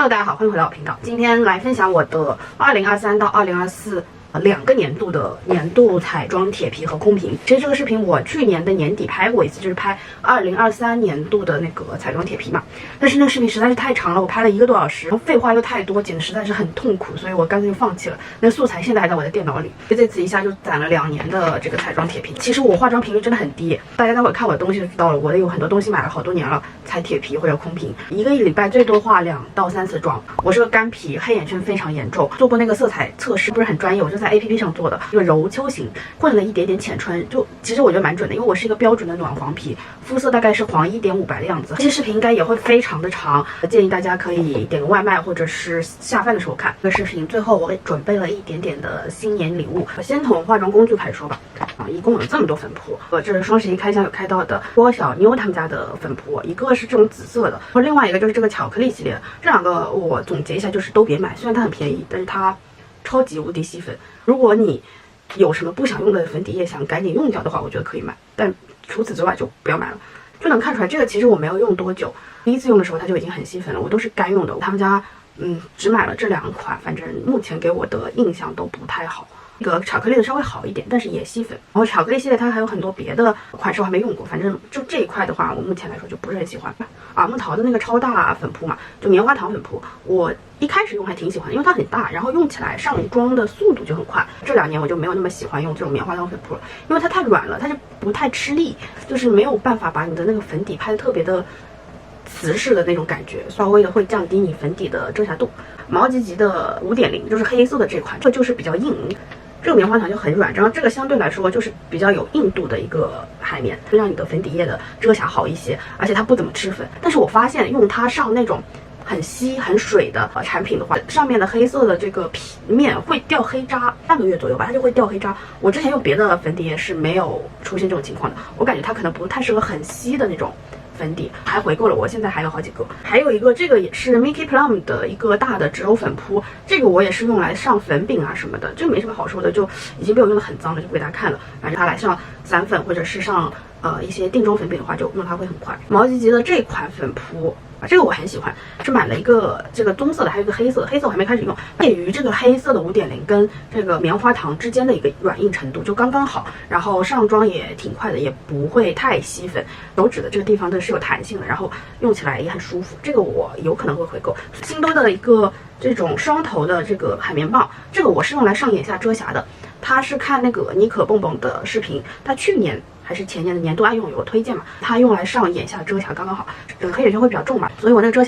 Hello， 大家好，欢迎回到我频道。今天来分享我的2023到2024两个年度的年度彩妆铁皮和空瓶。其实这个视频我去年的年底拍过一次，就是拍2023年度的那个彩妆铁皮嘛。但是那个视频实在是太长了，我拍了1个多小时，然后废话又太多，简直实在是很痛苦，所以我干脆就放弃了。那素材现在还在我的电脑里，这次一下就攒了2年的这个彩妆铁皮。其实我化妆频率真的很低，大家待会看我的东西就知道了。我的有很多东西买了好多年了才铁皮或者空瓶，一个礼拜最多化2到3次妆。我是个干皮，黑眼圈非常严重，做过那个色彩测试，不是很专业，我就在 APP 上做的一个柔丘型，混了一点点浅川，就其实我觉得蛮准的，因为我是一个标准的暖黄皮，肤色大概是黄1.5白的样子。这期视频应该也会非常的长，建议大家可以点个外卖或者是下饭的时候看这个视频。最后我准备了一点点的新年礼物，我先从化妆工具开始说吧。一共有这么多粉扑，这是双11开箱有开到的郭小妞他们家的粉扑，一个是这种紫色的，另外一个就是这个巧克力系列。这2个我总结一下就是都别买，虽然它很便宜，但是它超级无敌吸粉。如果你有什么不想用的粉底液想赶紧用掉的话，我觉得可以买，但除此之外就不要买了。就能看出来，这个其实我没有用多久，第一次用的时候它就已经很吸粉了，我都是干用的。他们家只买了这2款，反正目前给我的印象都不太好。这个巧克力的稍微好一点，但是也吸粉。然后巧克力系列它还有很多别的款式我还没用过，反正就这一块的话，我目前来说就不是很喜欢。耳木桃的那个超大粉扑嘛，就棉花糖粉扑，我一开始用还挺喜欢，因为它很大，然后用起来上妆的速度就很快。这2年我就没有那么喜欢用这种棉花糖粉扑了，因为它太软了，它就不太吃力，就是没有办法把你的那个粉底拍得特别的瓷实的那种感觉，稍微的会降低你粉底的遮瑕度。毛吉吉的5.0就是黑色的这款，这就是比较硬。这个棉花糖就很软，然后这个相对来说就是比较有硬度的一个海绵，会让你的粉底液的遮瑕好一些，而且它不怎么吃粉。但是我发现用它上那种很稀很水的产品的话，上面的黑色的这个皮面会掉黑渣，3个月左右吧，它就会掉黑渣。我之前用别的粉底液是没有出现这种情况的，我感觉它可能不太适合很稀的那种粉底，还回购了，我现在还有好几个。还有一个这个也是 Mickey Plum 的一个大的植鞣粉扑，这个我也是用来上粉饼啊什么的，这个没什么好说的，就已经被我用的很脏了，就不给大家看了。反正它来上散粉或者是上一些定妆粉饼的话，就用它会很快。毛吉吉的这款粉扑这个我很喜欢，是买了一个这个棕色的，还有一个黑色的，黑色我还没开始用，介于这个黑色的5.0跟这个棉花糖之间的一个软硬程度，就刚刚好，然后上妆也挺快的，也不会太吸粉，手指的这个地方的是有弹性的，然后用起来也很舒服，这个我有可能会回购。新多的一个这种双头的这个海绵棒，这个我是用来上眼下遮瑕的，它是看那个妮可蹦蹦的视频，它去年还是前年的年度爱用有个推荐嘛，它用来上眼下遮瑕刚刚好，黑眼圈会比较重嘛，所以我那个遮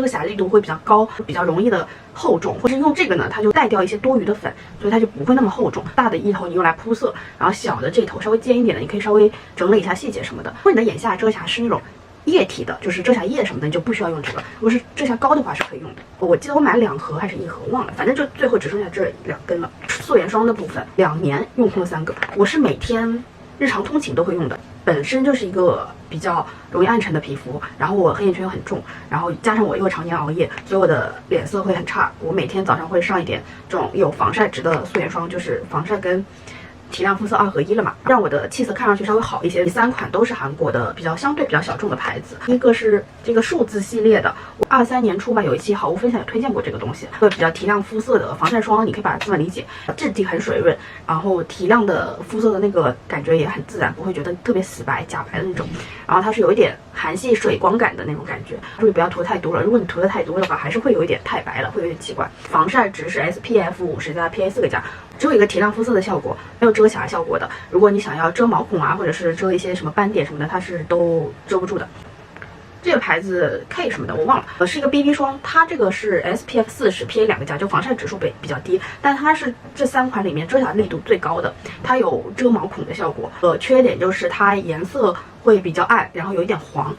瑕力度会比较高，比较容易的厚重，或是用这个呢，它就带掉一些多余的粉，所以它就不会那么厚重。大的一头你用来铺色，然后小的这头稍微尖一点的，你可以稍微整理一下细节什么的。如果你的眼下遮瑕是那种液体的，就是遮瑕液什么的，你就不需要用这个。如果是遮瑕膏的话是可以用的。我记得我买了2盒还是1盒忘了，反正就最后只剩下这2根了。素颜霜的部分2年用空了3个，我是每天日常通勤都会用的，本身就是一个比较容易暗沉的皮肤，然后我黑眼圈又很重，然后加上我又常年熬夜，所以我的脸色会很差。我每天早上会上一点这种有防晒值的素颜霜，就是防晒跟提亮肤色2合1了嘛，让我的气色看上去稍微好一些。第3款都是韩国的相对比较小众的牌子，一个是这个数字系列的，我23年初吧有一期好物分享有推荐过这个东西，比较提亮肤色的防晒霜，你可以把它这么理解，质地很水润，然后提亮的肤色的那个感觉也很自然，不会觉得特别死白假白的那种，然后它是有一点韩系水光感的那种感觉，注意不要涂太多了，如果你涂的太多的话，还是会有一点太白了，会有点奇怪。防晒值是 SPF 50加 PA4加，只有一个提亮肤色的效果，没有遮瑕效果的。如果你想要遮毛孔啊，或者是遮一些什么斑点什么的，它是都遮不住的。这个牌子 K 什么的我忘了，是一个 BB 霜，它这个是 SPF 40 PA2加，就防晒指数比较低，但它是这3款里面遮瑕力度最高的，它有遮毛孔的效果。缺点就是它颜色会比较暗，然后有一点黄。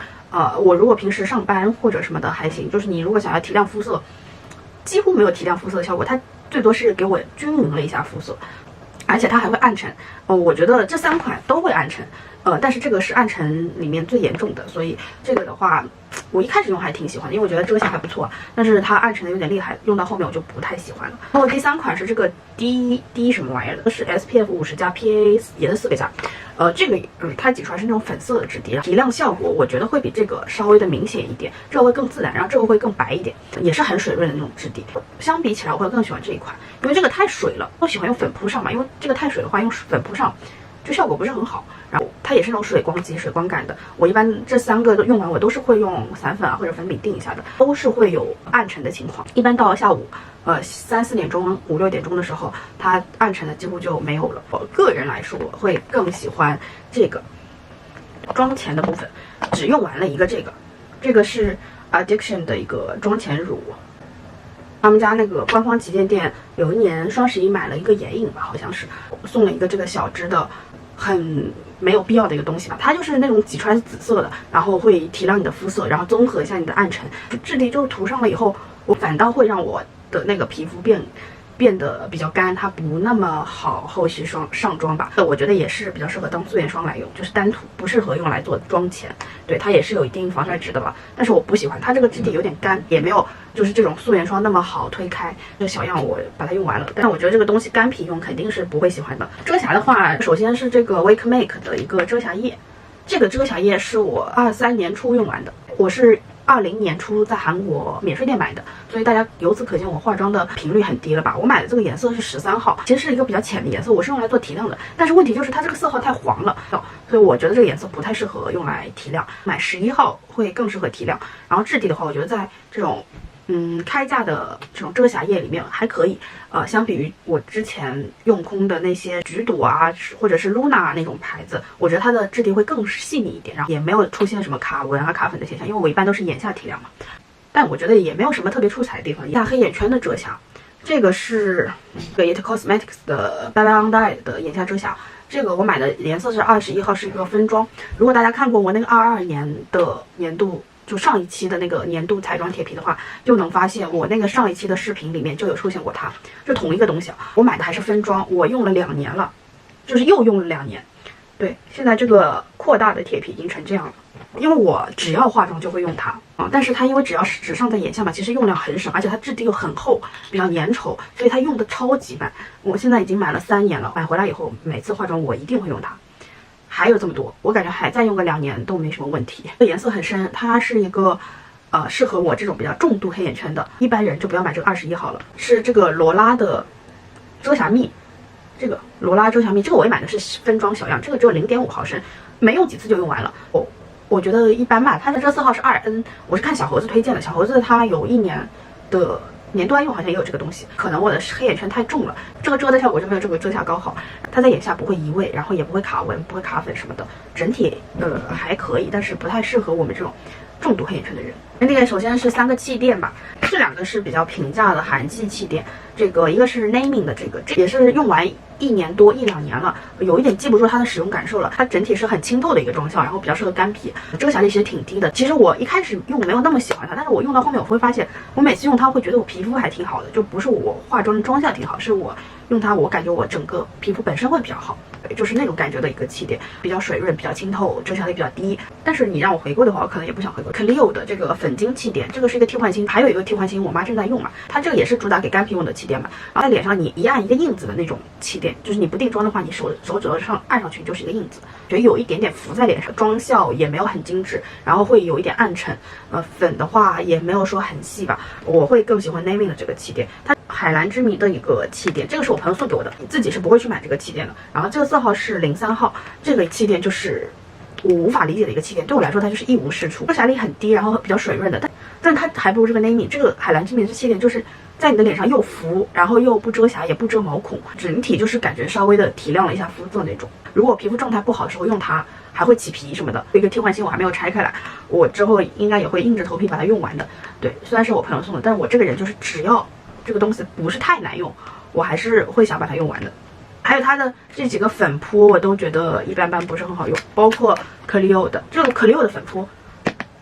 我如果平时上班或者什么的还行，就是你如果想要提亮肤色，几乎没有提亮肤色的效果，它最多是给我均匀了一下肤色。而且它还会暗沉，我觉得这3款都会暗沉，但是这个是暗沉里面最严重的，所以这个的话我一开始用还挺喜欢的，因为我觉得遮瑕还不错，但是它暗沉的有点厉害，用到后面我就不太喜欢了。然后第3款是这个 D 什么玩意儿的，是 SPF 50加 PA 也是4个加，这个它挤出来是那种粉色的质地，提亮效果我觉得会比这个稍微的明显一点，这个会更自然，然后这个会更白一点，也是很水润的那种质地。相比起来，我会更喜欢这一款，因为这个太水了，我喜欢用粉扑上嘛，因为这个太水的话，用粉扑上就效果不是很好。然后它也是那种水光肌、水光感的。我一般这3个用完，我都是会用散粉啊或者粉饼定一下的，都是会有暗沉的情况。一般到下午3、4点钟、5、6点钟的时候，它暗沉的几乎就没有了。我个人来说，我会更喜欢这个妆前的部分，只用完了一个这个是 Addiction 的一个妆前乳。他们家那个官方旗舰店有一年双11买了一个眼影吧，好像是送了一个这个小支的，很没有必要的一个东西吧。它就是那种挤出来是紫色的，然后会提亮你的肤色，然后综合一下你的暗沉。质地就是涂上了以后，我反倒会让我的那个皮肤变得比较干，它不那么好后续上妆吧。我觉得也是比较适合当素颜霜来用，就是单涂，不适合用来做妆前。对，它也是有一定防晒值的吧，但是我不喜欢它这个质地有点干，也没有就是这种素颜霜那么好推开。这小样我把它用完了，但我觉得这个东西干皮用肯定是不会喜欢的。遮瑕的话，首先是这个 Wake Make 的一个遮瑕液，这个遮瑕液是我23年初用完的，我是20年初在韩国免税店买的，所以大家由此可见我化妆的频率很低了吧。我买的这个颜色是13号，其实是一个比较浅的颜色，我是用来做提亮的，但是问题就是它这个色号太黄了，所以我觉得这个颜色不太适合用来提亮，买11号会更适合提亮。然后质地的话，我觉得在这种开价的这种遮瑕液里面还可以，相比于我之前用空的那些橘朵啊，或者是 Luna 那种牌子，我觉得它的质地会更细腻一点，然后也没有出现什么卡纹啊、卡粉的现象，因为我一般都是眼下提亮嘛。但我觉得也没有什么特别出彩的地方。大黑眼圈的遮瑕，这个是It Cosmetics 的 Bye Bye On Die 的眼下遮瑕，这个我买的颜色是21号，是一个分装。如果大家看过我那个22年的年度，就上一期的那个年度彩妆铁皮的话，就能发现我那个上一期的视频里面就有出现过它，是同一个东西。我买的还是分装，我用了2年了，就是又用了2年。对，现在这个扩大的铁皮已经成这样了。因为我只要化妆就会用它但是它因为只上在眼下嘛，其实用量很少，而且它质地又很厚，比较粘稠，所以它用的超级慢。我现在已经买了3年了，买回来以后每次化妆我一定会用它。还有这么多，我感觉还再用个2年都没什么问题。这颜色很深，它是一个适合我这种比较重度黑眼圈的，一般人就不要买这个21号了。是这个罗拉的遮瑕蜜，这个罗拉遮瑕蜜，这个我也买的是分装小样，这个只有0.5毫升，没用几次就用完了。我觉得一般吧。它的这色号是2N，我是看小猴子推荐的，小猴子它有1年的年度爱用，好像也有这个东西。可能我的黑眼圈太重了，这个遮的效果就没有这个遮瑕膏好。它在眼下不会移位，然后也不会卡纹，不会卡粉什么的，整体还可以，但是不太适合我们这种重度黑眼圈的人。那个首先是3个气垫吧，这2个是比较平价的韩系气垫，这个一个是 Naming 的，这也是用完1年多1、2年了，有一点记不住它的使用感受了。它整体是很清透的一个妆效，然后比较适合干皮，遮瑕力其实挺低的。其实我一开始用没有那么喜欢它，但是我用到后面我会发现，我每次用它会觉得我皮肤还挺好的，就不是我化妆的妆效挺好，是我用它我感觉我整个皮肤本身会比较好，就是那种感觉的一个气垫，比较水润，比较清透，遮瑕力比较低。但是你让我回购的话，我可能也不想回购。Clio 的这个粉晶气垫，这个是一个替换芯，还有一个替换芯我妈正在用嘛，它这个也是主打给干皮用的气垫嘛。然后在脸上你一按一个印子的那种气垫，就是你不定妆的话，你手指上按上去就是一个印子，觉得有一点点浮在脸上，妆效也没有很精致，然后会有一点暗沉。粉的话也没有说很细吧，我会更喜欢 Naming 的这个气垫，它海蓝之谜的一个气垫，这个是我朋友送给我的，自己是不会去买这个气垫的。然后这个色号是03号，这个气垫就是我无法理解的一个气垫，对我来说它就是一无是处，遮瑕力很低，然后比较水润的，但它还不如这个 Naming。这个海蓝之谜的气垫就是在你的脸上又浮，然后又不遮瑕也不遮毛孔，整体就是感觉稍微的提亮了一下肤色那种。如果皮肤状态不好的时候用它还会起皮什么的。一个替换芯我还没有拆开来，我之后应该也会硬着头皮把它用完的。对，虽然是我朋友送的，但是我这个人就是只要这个东西不是太难用，我还是会想把它用完的。还有它的这几个粉扑我都觉得一般般，不是很好用，包括 Clio 的这个 Clio 的粉扑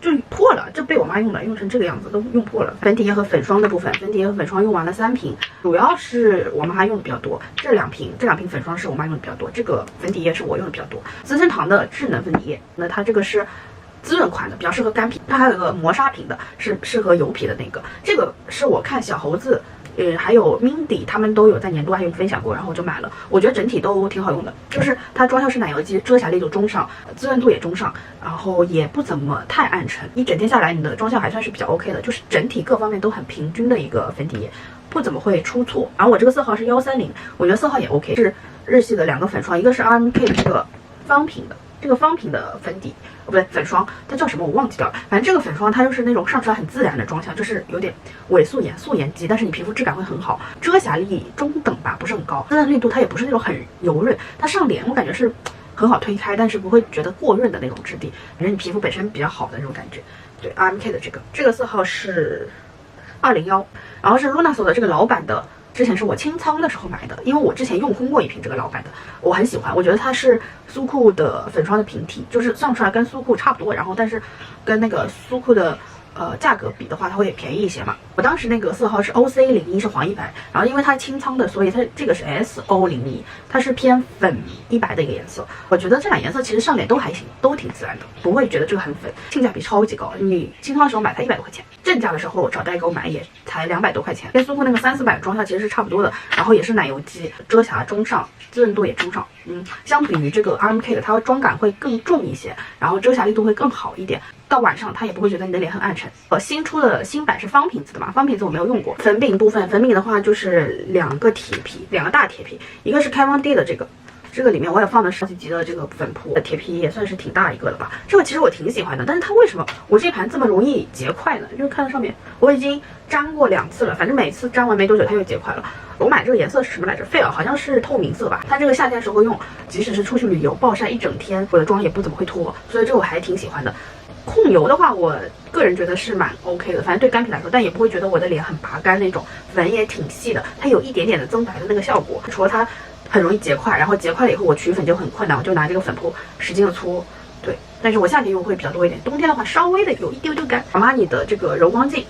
就破了，这被我妈用成这个样子，都用破了。粉底液和粉霜的部分，粉底液和粉霜用完了3瓶，主要是我妈用的比较多。这两瓶粉霜是我妈用的比较多，这个粉底液是我用的比较多。资生堂的智能粉底液，那它这个是滋润款的，比较适合干皮。它还有个磨砂瓶的，是适合油皮的那个。这个是我看小猴子，还有 Mindy 他们都有在年度还有分享过，然后我就买了。我觉得整体都挺好用的，就是它妆效是奶油肌，遮瑕力度中上，滋润度也中上，然后也不怎么太暗沉。一整天下来，你的妆效还算是比较 OK 的，就是整体各方面都很平均的一个粉底液，不怎么会出错。然后我这个色号是130，我觉得色号也 OK， 是日系的2个粉霜，一个是 RMK 的这个方瓶的。这个方瓶的粉底，不对，粉霜，它叫什么我忘记掉了。反正这个粉霜它就是那种上出来很自然的妆效，就是有点伪素颜、素颜肌，但是你皮肤质感会很好，遮瑕力中等吧，不是很高，滋润力度它也不是那种很油润，它上脸我感觉是很好推开，但是不会觉得过润的那种质地，反正你皮肤本身比较好的那种感觉。对 RMK 的这个色号是201，然后是 Lunaso 的这个老版的。之前是我清仓的时候买的，因为我之前用空过一瓶这个老版的，我很喜欢，我觉得它是苏酷的粉霜的平替，就是算出来跟苏酷差不多，然后但是跟那个苏酷的价格比的话，它会便宜一些嘛。我当时那个色号是 OC01，是黄一白，然后因为它清仓的，所以它这个是 SO01，它是偏粉一白的一个颜色。我觉得这俩颜色其实上脸都还行，都挺自然的，不会觉得这个很粉，性价比超级高。你清仓的时候买才100多块钱，正价的时候找代购买也才200多块钱，跟苏酷那个300-400的妆效其实是差不多的。然后也是奶油肌，遮瑕中上，滋润度也中上。相比于这个 RMK 的，它妆感会更重一些，然后遮瑕力度会更好一点。到晚上它也不会觉得你的脸很暗沉。新出的新版是方瓶子的嘛，方瓶子我没有用过。粉饼部分，粉饼的话就是2个铁皮，2个大铁皮，一个是 Kat Von D 的这个里面我也放的10几级的这个粉扑的铁皮，也算是挺大一个了吧。这个其实我挺喜欢的，但是它为什么我这盘这么容易结块呢？就是看到上面我已经粘过2次了，反正每次粘完没多久它就结块了。我买这个颜色是什么来着？费尔好像是透明色吧。它这个夏天时候用，即使是出去旅游暴晒一整天，我的妆也不怎么会脱，所以这个我还挺喜欢的。控油的话，我个人觉得是蛮 OK 的，反正对干皮来说，但也不会觉得我的脸很拔干那种，粉也挺细的，它有一点点的增白的那个效果。除了它很容易结块，然后结块了以后我取粉就很困难，我就拿这个粉扑使劲的搓。对，但是我夏天用会比较多一点，冬天的话稍微的有一丢丢干。阿玛尼的这个柔光镜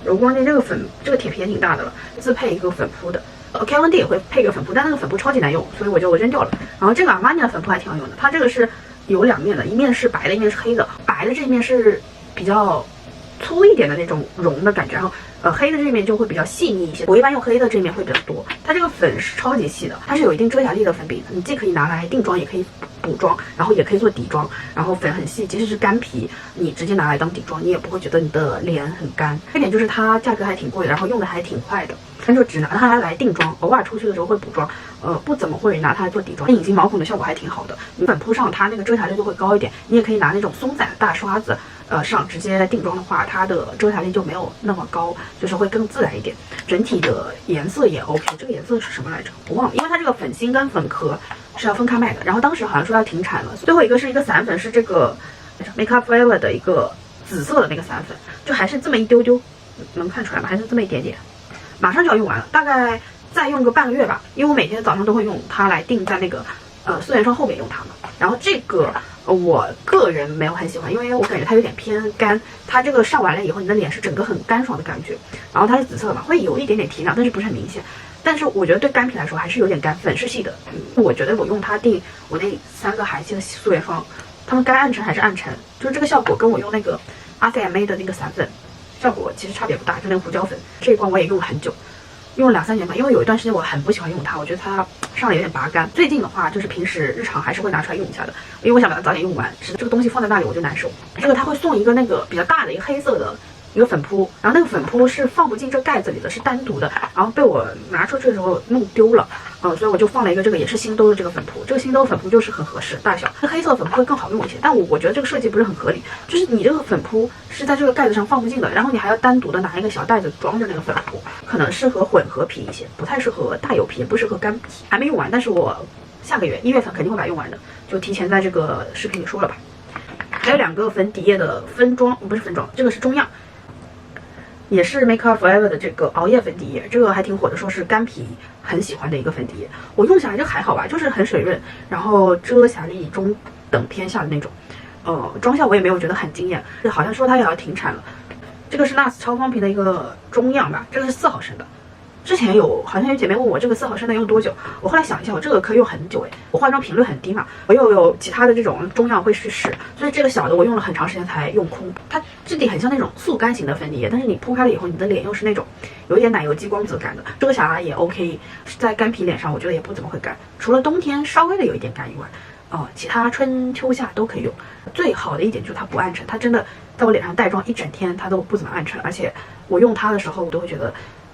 这个这个铁皮也挺大的了，自配一个粉扑的。Kat Von D 也会配个粉扑，但那个粉扑超级难用，所以我就扔掉了。然后这个阿玛尼的粉扑还挺好用的，它这个是有2面的，一面是白的，一面是黑的。白的这一面是比较粗一点的那种绒的感觉，然后黑的这一面就会比较细腻一些。我一般用黑的这一面会比较多。它这个粉是超级细的，它是有一定遮瑕力的粉饼的，你既可以拿来定妆，也可以补妆，然后也可以做底妆。然后粉很细，即使是干皮，你直接拿来当底妆，你也不会觉得你的脸很干。这点就是它价格还挺贵的，然后用的还挺快的。但就只拿它来定妆，偶尔出去的时候会补妆，不怎么会拿它来做底妆。隐形毛孔的效果还挺好的，你粉扑上它那个遮瑕力就会高一点。你也可以拿那种松散的大刷子，上直接定妆的话，它的遮瑕力就没有那么高，就是会更自然一点。整体的颜色也 OK， 这个颜色是什么来着？我忘了，因为它这个粉芯跟粉壳是要分开卖的，然后当时好像说要停产了。最后一个是一个散粉，是这个 Make Up Forever 的一个紫色的那个散粉，就还是这么一丢丢，能看出来吗？还是这么一点点。马上就要用完了，大概再用个半个月吧，因为我每天早上都会用它来定在那个素颜霜后面用它嘛。然后这个我个人没有很喜欢，因为我感觉它有点偏干，它这个上完了以后，你的脸是整个很干爽的感觉。然后它是紫色的嘛，会有一点点提亮，但是不是很明显。但是我觉得对干皮来说还是有点干，粉是细的。我觉得我用它定我那3个海西的素颜霜，它们该暗沉还是暗沉，就是这个效果跟我用那个 RCMA 的那个散粉效果其实差别不大，就那个胡椒粉这一罐我也用了很久，用了2-3年吧。因为有一段时间我很不喜欢用它，我觉得它上了有点拔干。最近的话就是平时日常还是会拿出来用一下的，因为我想把它早点用完。是这个东西放在那里我就难受。这个它会送一个那个比较大的一个黑色的一个粉扑，然后那个粉扑是放不进这盖子里的，是单独的，然后被我拿出去的时候弄丢了，所以我就放了一个这个也是新兜的这个粉扑。这个新兜粉扑就是很合适大小，这黑色粉扑会更好用一些，但我觉得这个设计不是很合理，就是你这个粉扑是在这个盖子上放不进的，然后你还要单独的拿一个小袋子装着那个粉扑，可能适合混合皮一些，不太适合大油皮，也不适合干皮。还没用完，但是我下个月1月份肯定会把它用完的，就提前在这个视频里说了吧。还有2个粉底液的分装，不是分装，这个是中样。也是 Make Up Forever 的这个熬夜粉底液，这个还挺火的，说是干皮很喜欢的一个粉底液。我用下来就还好吧，就是很水润，然后遮瑕力中等偏下的那种。妆效我也没有觉得很惊艳，好像说它也要停产了。这个是 NARS 超光瓶的一个中样吧，这个是4毫升的，之前好像有姐妹问我这个4毫升能用多久，我后来想一下，我这个可以用很久诶，我化妆频率很低嘛，我又有其他的这种中药会去试，所以这个小的我用了很长时间才用空。它质地很像那种速干型的粉底液，但是你铺开了以后，你的脸又是那种有一点奶油肌光泽感的。这个小啊也 OK， 在干皮脸上我觉得也不怎么会干，除了冬天稍微的有一点干以外，其他春秋夏都可以用。最好的一点就是它不暗沉，它真的在我脸上带妆一整天它都不怎么暗沉，而且我用它的时候我都会觉得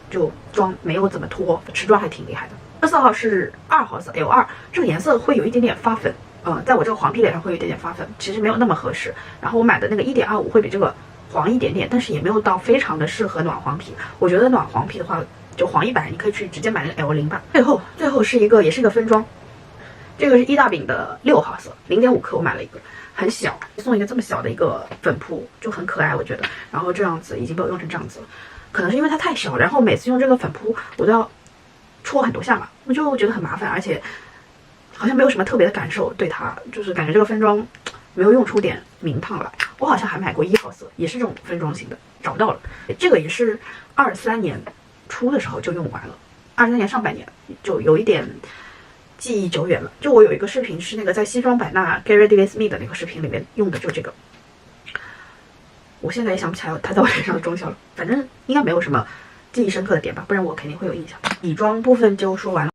就妆没有怎么脱，持妆还挺厉害的。这色号是2号色 L2， 这个颜色会有一点点发粉，在我这个黄皮脸上会有一点点发粉，其实没有那么合适。然后我买的那个 1.25 会比这个黄一点点，但是也没有到非常的适合暖黄皮。我觉得暖黄皮的话，就黄一版你可以去直接买那个 L0版。最后是也是一个分装，这个是伊大饼的6号色，0.5克，我买了一个，很小，送一个这么小的一个粉扑，就很可爱，我觉得。然后这样子已经被我用成这样子了。可能是因为它太小，然后每次用这个粉扑我都要戳很多下嘛，我就觉得很麻烦，而且好像没有什么特别的感受，对它就是感觉这个分装没有用出点名堂来。我好像还买过1号色，也是这种分装型的，找到了，这个也是23年初的时候就用完了，23年上半年就有一点记忆久远了。就我有一个视频是那个在西双版纳 Get Ready With Me 的那个视频里面用的就这个。我现在也想不起来它在我脸上的妆效了，反正应该没有什么记忆深刻的点吧，不然我肯定会有印象。底妆部分就说完了。